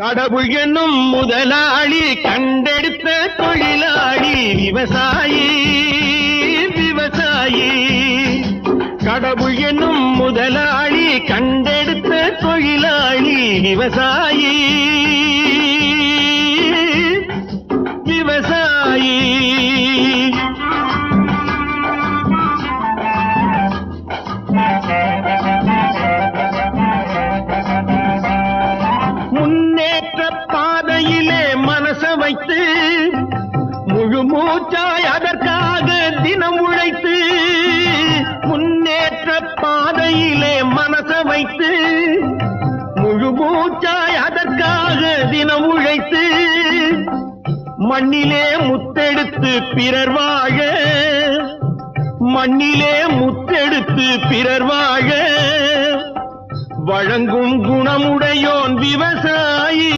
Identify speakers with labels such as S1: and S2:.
S1: கடவுள் என்னும் முதலாளி கண்டெடுத்த தொழிலாளி விவசாயி விவசாயி. கடவுள் என்னும் முதலாளி கண்டெடுத்த தொழிலாளி விவசாயி விவசாயி. முன்னேற்ற பாதையிலே மனச வைத்து முழு மூச்சாய் அதற்காக தினம் உழைத்து, முன்னேற்ற பாதையிலே மனச வைத்து முழு மூச்சாய் அதற்காக தினம் உழைத்து, மண்ணிலே முத்தெடுத்து பிறர் வாழ, மண்ணிலே முத்தெடுத்து பிறர் வாழ வழங்கும் குணமுடையோன் விவசாயி.